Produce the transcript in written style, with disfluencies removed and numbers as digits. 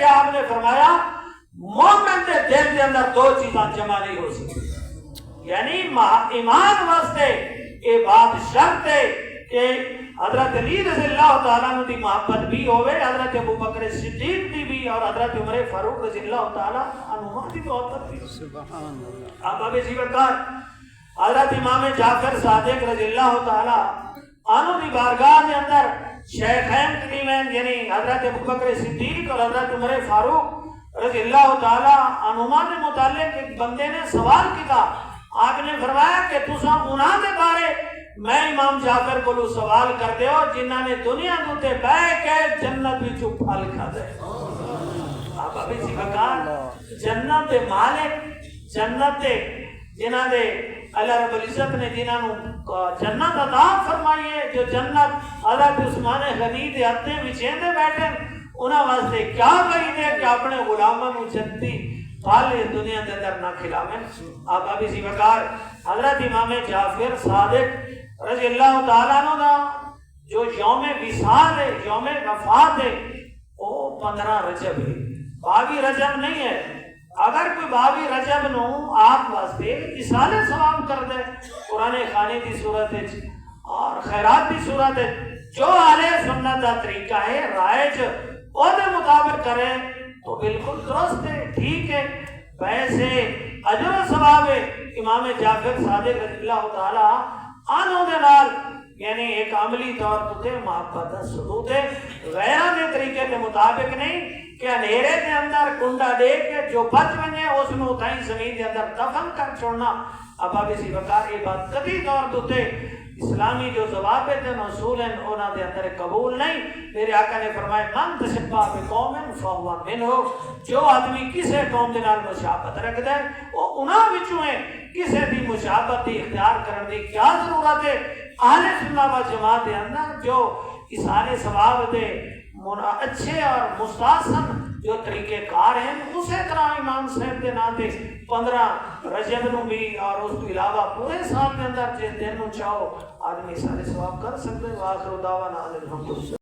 کہ آپ نے فرمایا مومن کے دل کے اندر دو چیزاں جمع نہیں ہو سکتی، یعنی ایمان واسطے یہ بات شرط ہے کہ حضرت علی رضی اللہ تعالیٰ عنہ دی محبت بھی ہوئے، حضرت ابوبکر صدیق دی بھی، اور حضرت عمر فاروق رضی اللہ تعالیٰ عنہ دی محبت بھی۔ سبحان اللہ۔ اب اسی وقت حضرت امام جعفر صادق رضی اللہ تعالیٰ عنہ دی بارگاہ کے اندر شیخین کریمین یعنی حضرت ابوبکر صدیق اور حضرت عمر فاروق رضی اللہ تعالیٰ عنہما کے متعلق ایک بندے نے سوال کیا۔ آپ نے فرمایا کہ تساں انہاں دے بارے میں امام جعفر کو سوال کر دے ہو جنہاں نے دنیا دوتے بہ کے جنت وچوں پھل کھادے۔ آپ ابھی سی بکار جنت دے مالک، جنت دے جنہاں دے اللہ رب العزت نے جنہاں جنت عطا فرمائی ہے، جو جنت حضرت عثمان غنی دے ہتھے وچھیندے بیٹھے، انہاں واسطے کیا وعید ہے کہ اپنے غلاماں نوں جنتی پھل اس دنیا کے اندر نہ کھلاویں۔ آپ ابھی سی بکار حضرت امام جعفر صادق رضی اللہ تعالیٰ عنہ دا جو یوم وصال ہے، یوم وفات ہے، وہ 15 رجب ہے، 22 رجب نہیں ہے۔ اگر کوئی 22 رجب نو آپ واسطے اصال ثواب کر دے قرآن خانی دی صورت اور خیرات دی صورت، جو اہل سنت دا طریقہ ہے رائج وہ دے مطابق کرے تو بالکل درست ہے، ٹھیک ہے۔ ویسے اجر و ثواب ہے امام جعفر صادق رضی اللہ تعالیٰ عنہ دے نال یعنی ایک عملی طور پر محبت ثبوت ہے، غیرہ کے طریقے کے مطابق نہیں کہ اندھیرے کے اندر کنڈا دے کے جو بچ بنے اس میں اتائی زمین کے اندر دفن کر چھوڑنا۔ اب اب اسی وقار یہ بات قطعی طور پر اسلامی جو ضوابط ہیں اصول ہیں انہاں دے اندر قبول نہیں۔ میرے آقا نے فرمایا من تشبہ بقوم فہو منہ، جو آدمی کسے قوم دے نال مشابہت رکھدا ہے وہ انہاں وچوں ہے۔ کسے دی مشابہت دی اختیار کرن دی کیا ضرورت ہے؟ اہل سنت و جماعت دے اندر جو اصال ثواب دے اچھے اور مستحسن جو طریقے کار ہیں اسی طرح امام صاحب کے نام 15 رجب نو بھی اور اس کے علاوہ پورے سال کے اندر جس دن نو چاہو آدمی سارے ثواب کر سکتے۔ وآخر دعوانا الحمدللہ۔